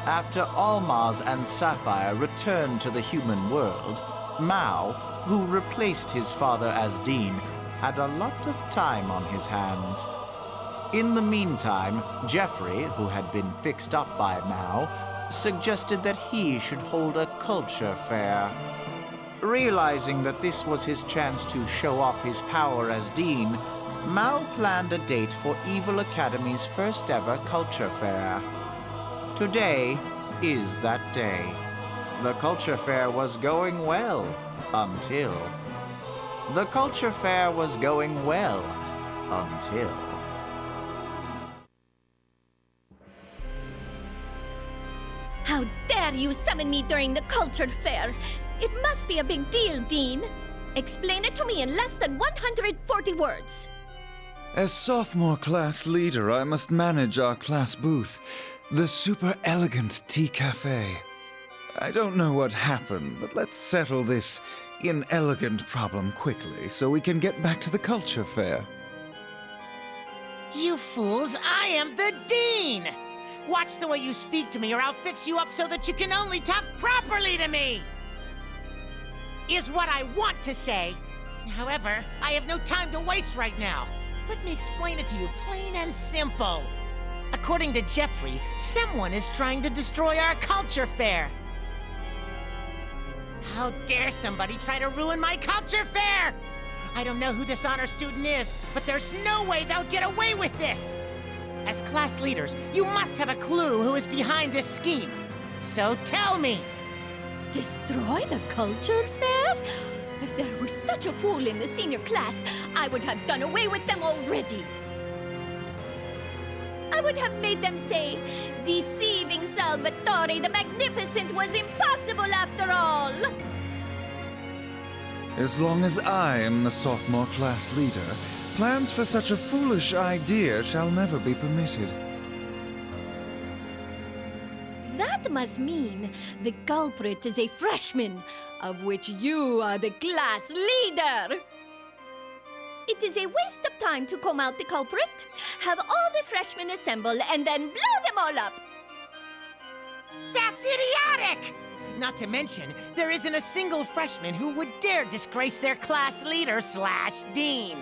After Almaz and Sapphire returned to the human world, Mao, who replaced his father as dean, had a lot of time on his hands. In the meantime, Jeffrey, who had been fixed up by Mao, suggested that he should hold a culture fair. Realizing that this was his chance to show off his power as dean, Mao planned a date for Evil Academy's first ever culture fair. Today is that day. The culture fair was going well until... The culture fair was going well until... How dare you summon me during the culture fair? It must be a big deal, Dean. Explain it to me in less than 140 words. As sophomore class leader, I must manage our class booth, the super elegant tea cafe. I don't know what happened, but let's settle this inelegant problem quickly so we can get back to the culture fair. You fools, I am the dean! Watch the way you speak to me or I'll fix you up so that you can only talk properly to me! Is what I want to say. However, I have no time to waste right now. Let me explain it to you plain and simple. According to Jeffrey, someone is trying to destroy our culture fair. How dare somebody try to ruin my culture fair? I don't know who this honor student is, but there's no way they'll get away with this. As class leaders, you must have a clue who is behind this scheme. So tell me. Destroy the culture fair? If there were such a fool in the senior class, I would have done away with them already. I would have made them say, deceiving Salvatore the Magnificent was impossible after all. As long as I am the sophomore class leader, plans for such a foolish idea shall never be permitted. That must mean the culprit is a freshman, of which you are the class leader. It is a waste of time to comb out the culprit, have all the freshmen assemble, and then blow them all up. That's idiotic! Not to mention, there isn't a single freshman who would dare disgrace their class leader/dean.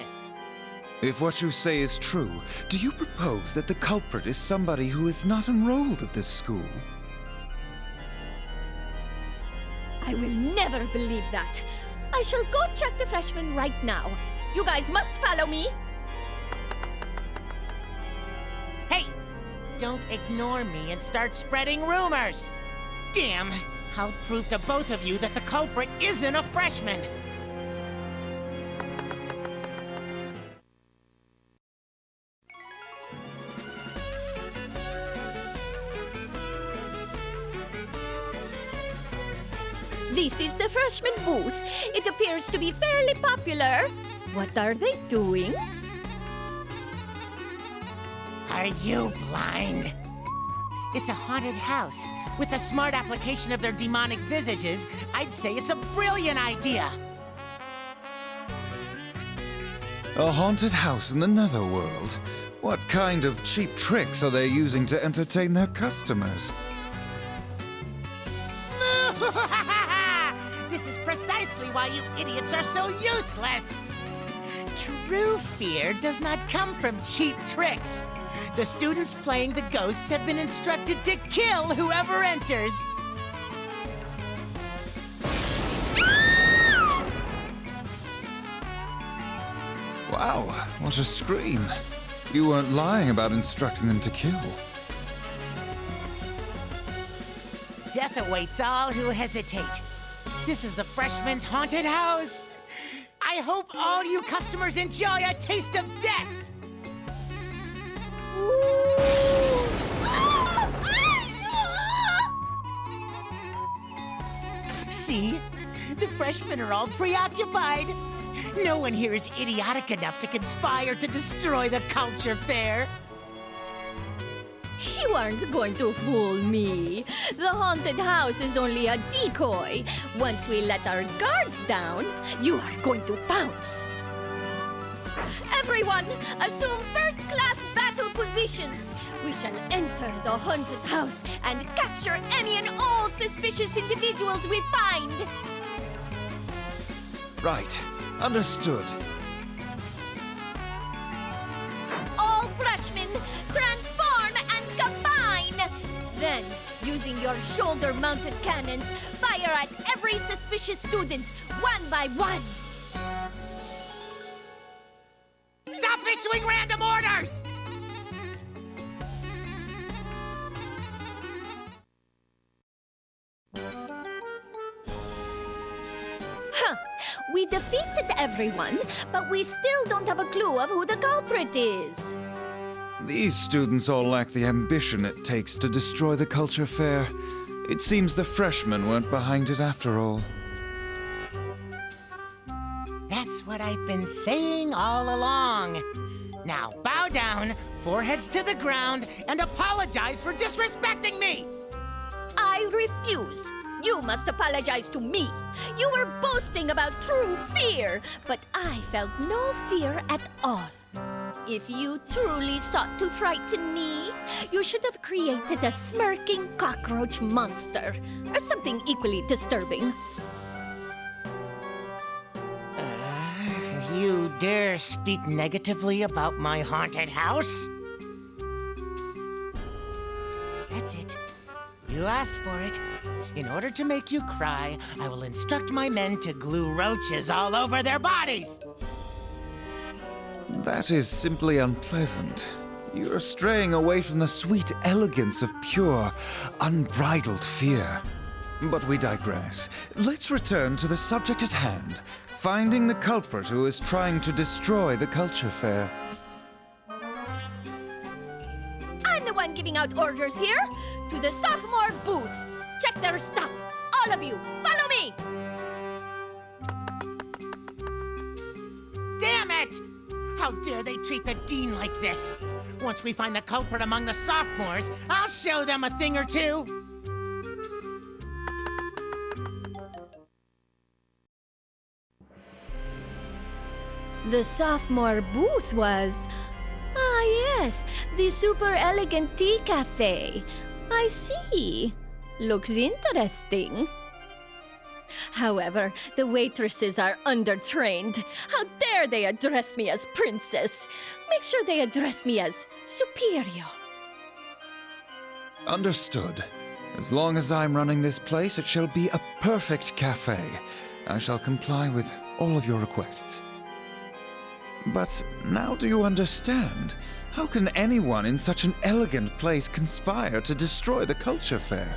If what you say is true, do you propose that the culprit is somebody who is not enrolled at this school? I will never believe that. I shall go check the freshmen right now. You guys must follow me. Hey! Don't ignore me and start spreading rumors! Damn! I'll prove to both of you that the culprit isn't a freshman! This is the freshman booth. It appears to be fairly popular. What are they doing? Are you blind? It's a haunted house. With the smart application of their demonic visages, I'd say it's a brilliant idea. A haunted house in the netherworld? What kind of cheap tricks are they using to entertain their customers? This is precisely why you idiots are so useless! True fear does not come from cheap tricks. The students playing the ghosts have been instructed to kill whoever enters. Wow, what a scream. You weren't lying about instructing them to kill. Death awaits all who hesitate. This is the freshman's haunted house. I hope all you customers enjoy a taste of death. See? The freshmen are all preoccupied. No one here is idiotic enough to conspire to destroy the culture fair. You aren't going to fool me. The haunted house is only a decoy. Once we let our guards down, you are going to pounce. Everyone, assume first-class battle battle positions. We shall enter the haunted house and capture any and all suspicious individuals we find. Right. Understood. All freshmen, transform and combine! Then, using your shoulder-mounted cannons, fire at every suspicious student, one by one. Stop issuing random orders! Huh. We defeated everyone, but we still don't have a clue of who the culprit is. These students all lack the ambition it takes to destroy the culture fair. It seems the freshmen weren't behind it after all. That's what I've been saying all along. Now bow down, foreheads to the ground, and apologize for disrespecting me! I refuse. You must apologize to me. You were boasting about true fear, but I felt no fear at all. If you truly sought to frighten me, you should have created a smirking cockroach monster, or something equally disturbing. You dare speak negatively about my haunted house? That's it. You asked for it. In order to make you cry, I will instruct my men to glue roaches all over their bodies! That is simply unpleasant. You're straying away from the sweet elegance of pure, unbridled fear. But we digress. Let's return to the subject at hand. Finding the culprit who is trying to destroy the culture fair. I'm the one giving out orders here. To the Sophomore booth. Check their stuff. All of you, follow me! Damn it! How dare they treat the dean like this? Once we find the culprit among the sophomores, I'll show them a thing or two! The Sophomore booth was... Ah, yes, the super elegant tea cafe. I see. Looks interesting. However, the waitresses are undertrained. How dare they address me as princess? Make sure they address me as superior. Understood. As long as I'm running this place, it shall be a perfect cafe. I shall comply with all of your requests. But now do you understand? How can anyone in such an elegant place conspire to destroy the culture fair?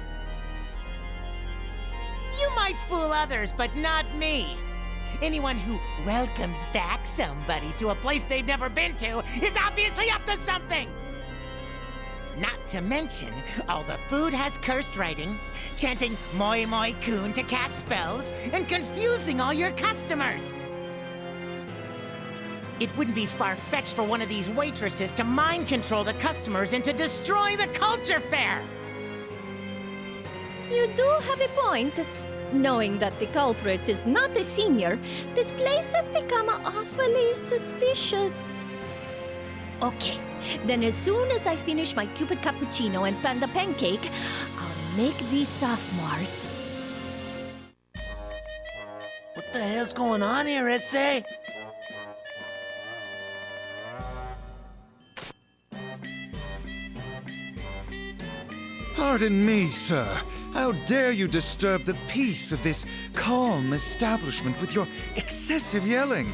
You might fool others, but not me. Anyone who welcomes back somebody to a place they've never been to is obviously up to something! Not to mention, all the food has cursed writing, chanting Moi Moi Kun to cast spells, and confusing all your customers! It wouldn't be far-fetched for one of these waitresses to mind control the customers into destroying the culture fair! You do have a point. Knowing that the culprit is not a senior, this place has become awfully suspicious. Okay, then as soon as I finish my Cupid cappuccino and panda pancake, I'll make these sophomores. What the hell's going on here, S.A.? Pardon me, sir. How dare you disturb the peace of this calm establishment with your excessive yelling?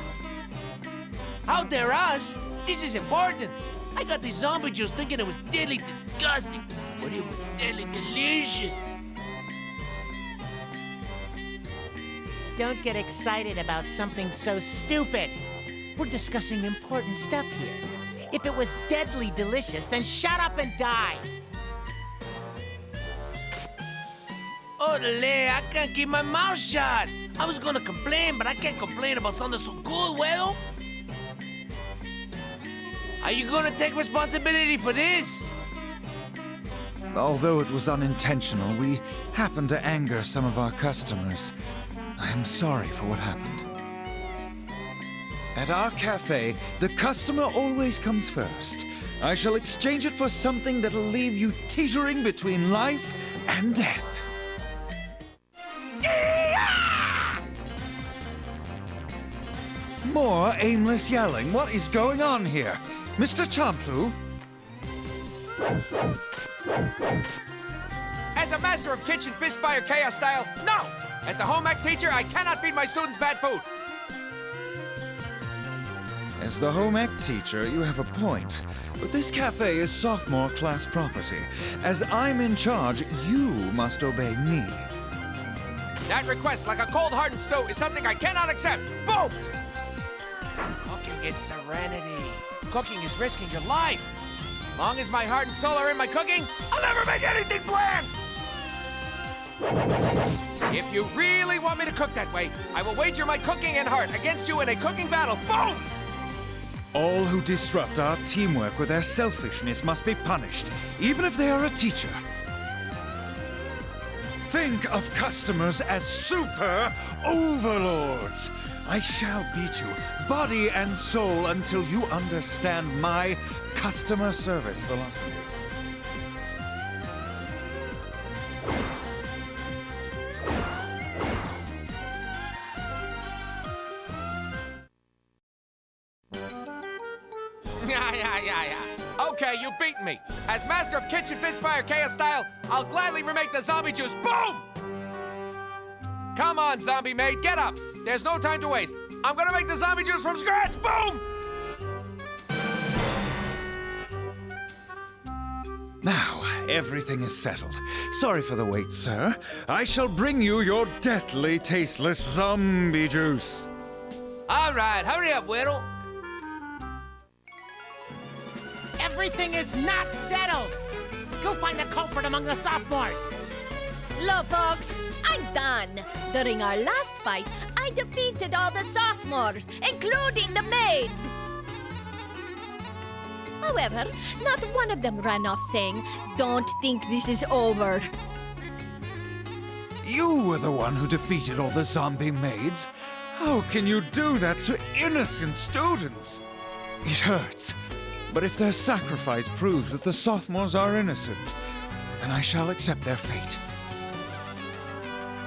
How dare us? This is important. I got the zombie juice thinking it was deadly disgusting, but it was deadly delicious. Don't get excited about something so stupid. We're discussing important stuff here. If it was deadly delicious, then shut up and die. Orale, I can't keep my mouth shut. I was gonna complain, but I can't complain about something so good, well? Are you gonna take responsibility for this? Although it was unintentional, we happened to anger some of our customers. I am sorry for what happened. At our cafe, the customer always comes first. I shall exchange it for something that'll leave you teetering between life and death. More aimless yelling. What is going on here? Mr. Champlu? As a master of kitchen fistfire chaos style, no! As a home ec teacher, I cannot feed my students bad food. As the home ec teacher, you have a point. But this cafe is sophomore class property. As I'm in charge, you must obey me. That request, like a cold hardened stove, is something I cannot accept. Boom! Cooking is serenity. Cooking is risking your life. As long as my heart and soul are in my cooking, I'll never make anything bland! If you really want me to cook that way, I will wager my cooking and heart against you in a cooking battle. Boom! All who disrupt our teamwork with their selfishness must be punished, even if they are a teacher. Think of customers as super overlords. I shall beat you, body and soul, until you understand my customer service philosophy. Yeah. Okay, you've beaten me. As master of kitchen fistfire chaos style, I'll gladly remake the zombie juice. Boom! Come on, zombie maid, get up. There's no time to waste. I'm gonna make the zombie juice from scratch. Boom! Now, everything is settled. Sorry for the wait, sir. I shall bring you your deathly tasteless zombie juice. All right, hurry up, Whittle. Everything is not settled. Go find the culprit among the sophomores. Slowpokes, I'm done. During our last fight, I defeated all the sophomores, including the maids. However, not one of them ran off saying, "Don't think this is over." You were the one who defeated all the zombie maids. How can you do that to innocent students? It hurts. But if their sacrifice proves that the sophomores are innocent, then I shall accept their fate.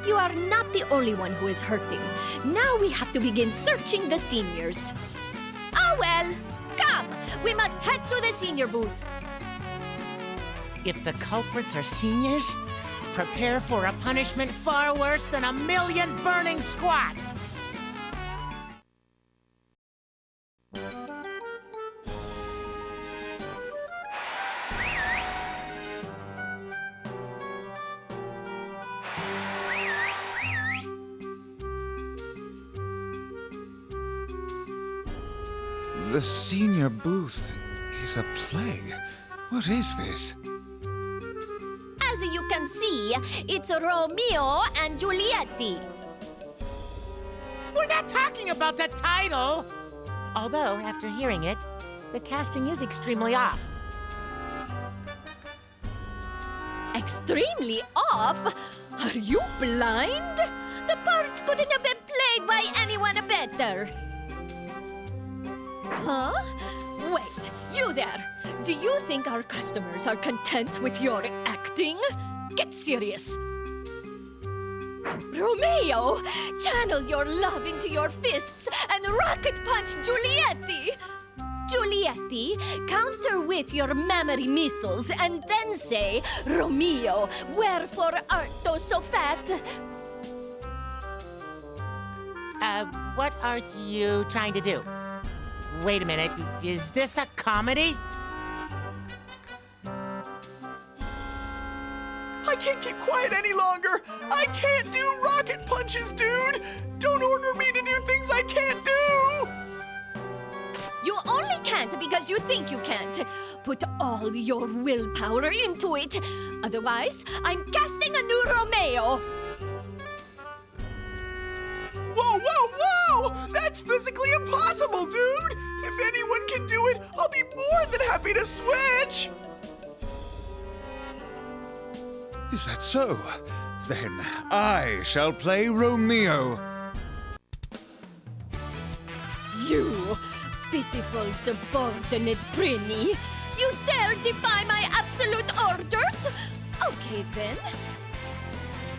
You are not the only one who is hurting. Now we have to begin searching the seniors. Oh well, come! We must head to the senior booth. If the culprits are seniors, prepare for a punishment far worse than 1,000,000 burning squats. The senior booth is a play. What is this? As you can see, it's Romeo and Giulietti. We're not talking about the title! Although, after hearing it, the casting is extremely off. Extremely off? Are you blind? The parts couldn't have been played by anyone better. Huh? Wait, you there. Do you think our customers are content with your acting? Get serious. Romeo, channel your love into your fists and rocket punch Giulietti. Giulietti, counter with your memory missiles and then say, "Romeo, wherefore art thou so fat?" What are you trying to do? Wait a minute, is this a comedy? I can't keep quiet any longer! I can't do rocket punches, dude! Don't order me to do things I can't do! You only can't because you think you can't. Put all your willpower into it. Otherwise, I'm casting a new Romeo. Whoa, whoa, whoa! That's physically impossible, dude! If anyone can do it, I'll be more than happy to switch! Is that so? Then I shall play Romeo. You pitiful Ungrateful, subordinate Prinny! You dare defy my absolute orders? Okay then.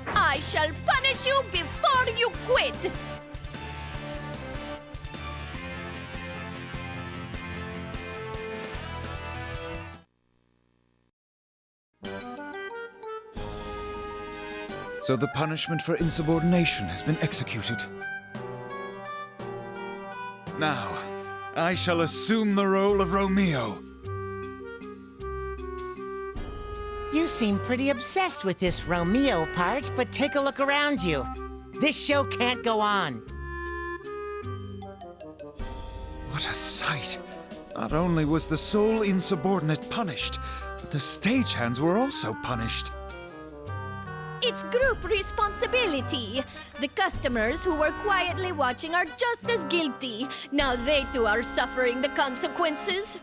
I shall punish you before you quit! So the punishment for insubordination has been executed. Now, I shall assume the role of Romeo. You seem pretty obsessed with this Romeo part, but take a look around you. This show can't go on. What a sight! Not only was the sole insubordinate punished, but the stagehands were also punished. It's group responsibility. The customers who were quietly watching are just as guilty. Now they too are suffering the consequences.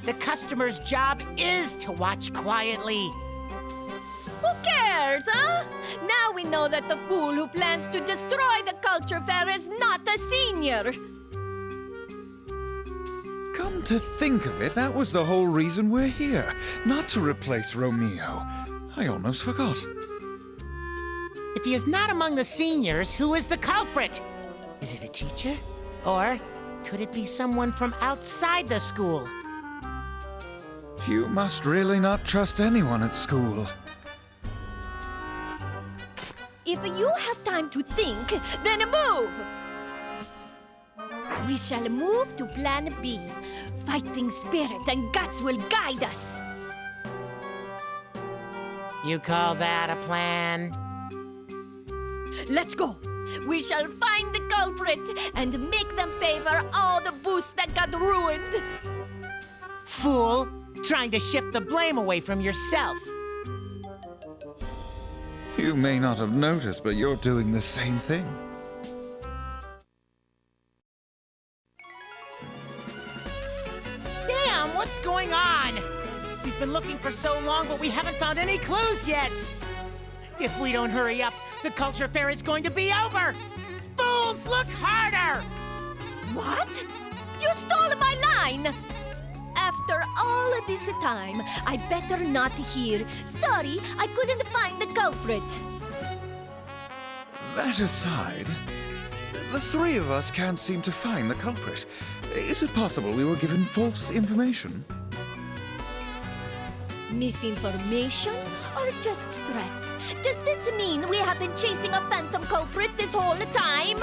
The customer's job is to watch quietly. Who cares, huh? Now we know that the fool who plans to destroy the culture fair is not a senior. Come to think of it, that was the whole reason we're here. Not to replace Romeo. I almost forgot. If he is not among the seniors, who is the culprit? Is it a teacher? Or could it be someone from outside the school? You must really not trust anyone at school. If you have time to think, then move! We shall move to Plan B. Fighting spirit and guts will guide us. You call that a plan? Let's go! We shall find the culprit and make them pay for all the boosts that got ruined. Fool! Trying to shift the blame away from yourself. You may not have noticed, but you're doing the same thing. Damn, what's going on? We've been looking for so long, but we haven't found any clues yet. If we don't hurry up, the culture fair is going to be over. Fools, look harder! What? You stole my line! After all this time, I better not hear. Sorry, I couldn't find the culprit. That aside, the three of us can't seem to find the culprit. Is it possible we were given false information? Misinformation or just threats? Does this mean we have been chasing a phantom culprit this whole time?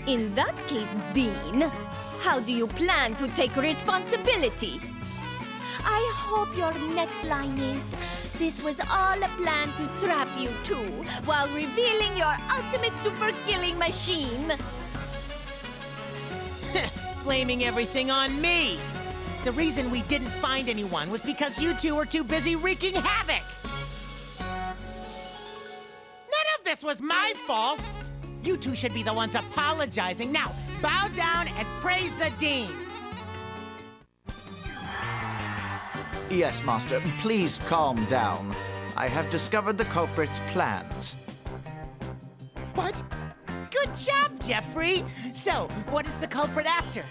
In that case, Dean, how do you plan to take responsibility? I hope your next line is, this was all a plan to trap you two, while revealing your ultimate super-killing machine. Blaming everything on me. The reason we didn't find anyone was because you two were too busy wreaking havoc. None of this was my fault. You two should be the ones apologizing. Now, bow down and praise the Dean. Yes, Master. Please calm down. I have discovered the culprit's plans. What? Good job, Jeffrey. So, what is the culprit after?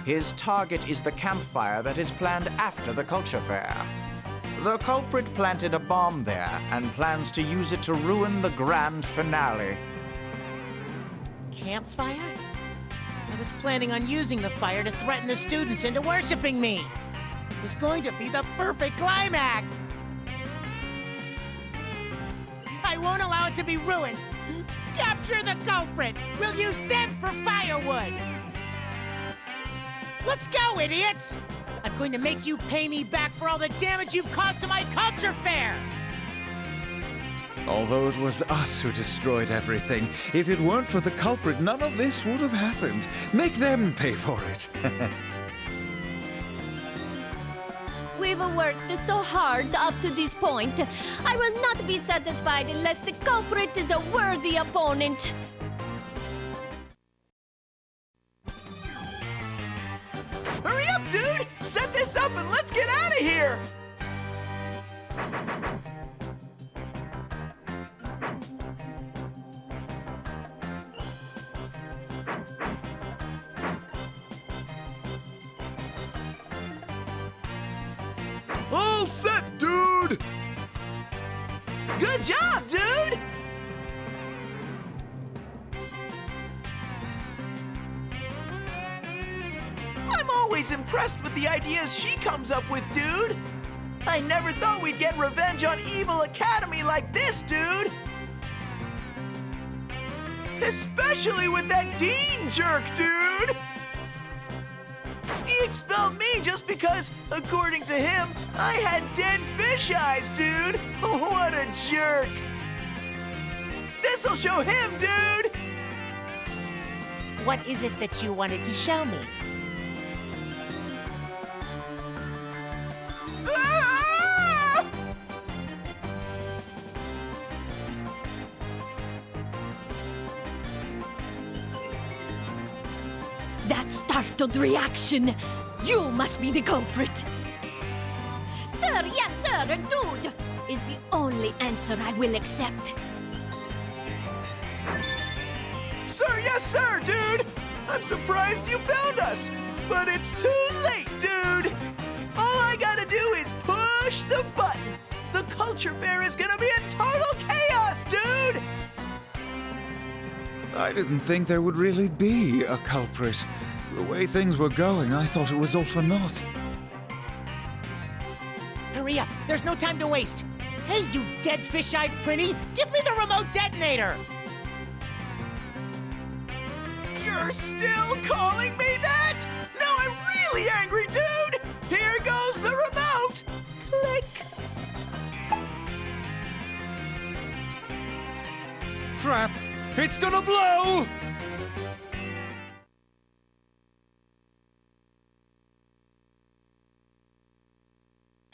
His target is the campfire that is planned after the culture fair. The culprit planted a bomb there and plans to use it to ruin the grand finale. Campfire? I was planning on using the fire to threaten the students into worshiping me. It was going to be the perfect climax. I won't allow it to be ruined. Capture the culprit. We'll use them for firewood. Let's go, idiots! I'm going to make you pay me back for all the damage you've caused to my culture fair! Although it was us who destroyed everything, if it weren't for the culprit, none of this would have happened. Make them pay for it. We've worked so hard up to this point. I will not be satisfied unless the culprit is a worthy opponent. Hurry up, dude! Set this up and let's get out of here! All set, dude! Good job, dude! I'm always impressed with the ideas she comes up with, dude. I never thought we'd get revenge on Evil Academy like this, dude. Especially with that Dean jerk, dude. He expelled me just because, according to him, I had dead fish eyes, dude. What a jerk. This'll show him, dude. What is it that you wanted to show me? Ah! That startled reaction! You must be the culprit! Sir, yes, sir, dude! Is the only answer I will accept. Sir, yes, sir, dude! I'm surprised you found us, but it's too late, dude! All I gotta do is push the button. The culture fair is gonna be in total chaos, dude! I didn't think there would really be a culprit. The way things were going, I thought it was all for naught. Hurry up, there's no time to waste. Hey, you dead fish-eyed Prinny, give me the remote detonator! You're still calling me that? Now I'm really angry, dude! Here goes the remote! Click! Crap! It's gonna blow!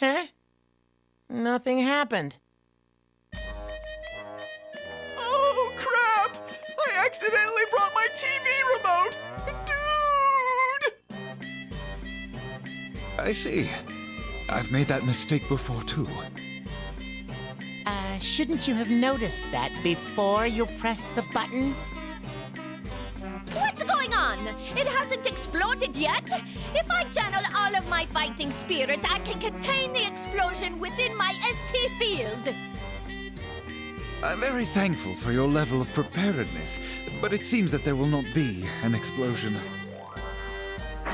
Huh? Nothing happened. Oh, crap! I accidentally brought my TV remote! Dude! I see. I've made that mistake before, too. Shouldn't you have noticed that before you pressed the button? What's going on? It hasn't exploded yet? If I channel all of my fighting spirit, I can contain the explosion within my ST field. I'm very thankful for your level of preparedness, but it seems that there will not be an explosion.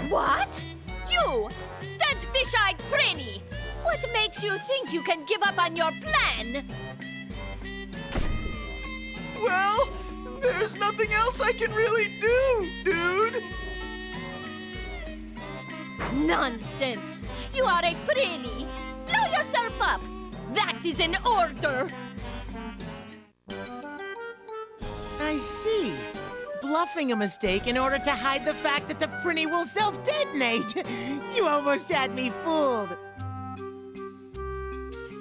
What? You, dead fish-eyed Prinny! What makes you think you can give up on your plan? Well, there's nothing else I can really do, dude! Nonsense! You are a Prinny! Blow yourself up! That is an order! I see. Bluffing a mistake in order to hide the fact that the Prinny will self-detonate. You almost had me fooled.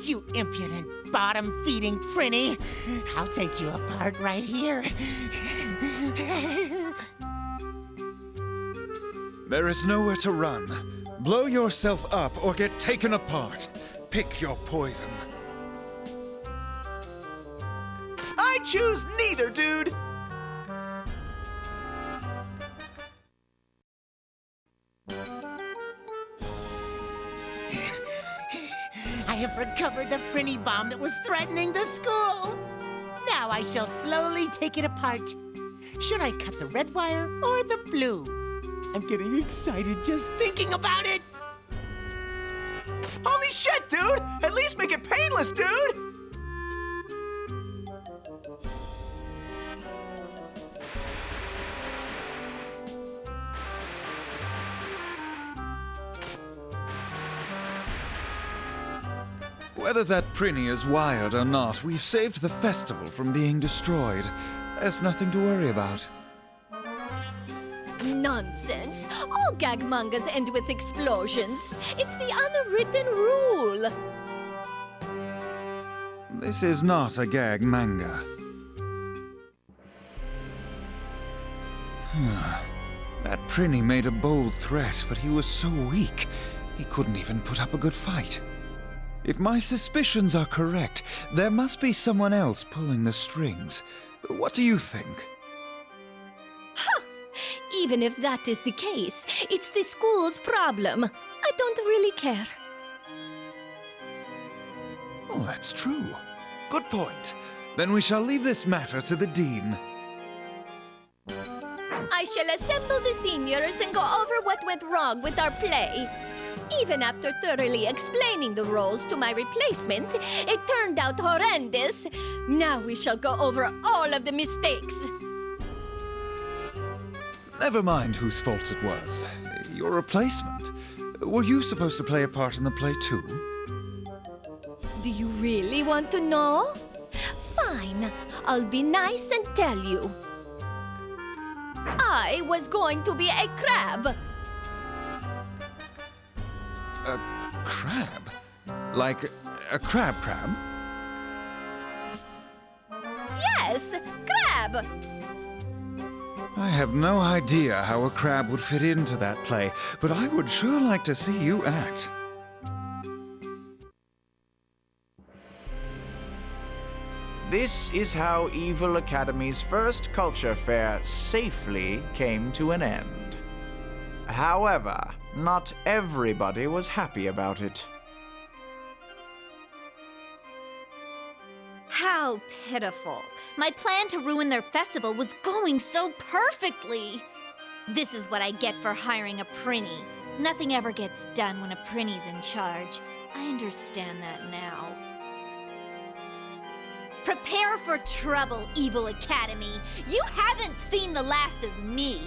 You impudent, bottom-feeding Prinny. I'll take you apart right here. There is nowhere to run. Blow yourself up or get taken apart. Pick your poison. I choose neither, dude! I have recovered the Prinny bomb that was threatening the school. Now I shall slowly take it apart. Should I cut the red wire or the blue? I'm getting excited just thinking about it. Holy shit, dude! At least make it painless, dude! Whether that Prinny is wired or not, we've saved the festival from being destroyed. There's nothing to worry about. Nonsense! All gag mangas end with explosions. It's the unwritten rule. This is not a gag manga. That Prinny made a bold threat, but he was so weak, he couldn't even put up a good fight. If my suspicions are correct, there must be someone else pulling the strings. What do you think? Even if that is the case, it's the school's problem. I don't really care. Oh, that's true. Good point. Then we shall leave this matter to the Dean. I shall assemble the seniors and go over what went wrong with our play. Even after thoroughly explaining the roles to my replacement, it turned out horrendous. Now we shall go over all of the mistakes. Never mind whose fault it was. Your replacement. Were you supposed to play a part in the play too? Do you really want to know? Fine, I'll be nice and tell you. I was going to be a crab. A crab? Like a crab? Yes, crab. I have no idea how a crab would fit into that play, but I would sure like to see you act. This is how Evil Academy's first culture fair safely came to an end. However, not everybody was happy about it. How pitiful. My plan to ruin their festival was going so perfectly. This is what I get for hiring a prinny. Nothing ever gets done when a prinny's in charge. I understand that now. Prepare for trouble, Evil Academy. You haven't seen the last of me.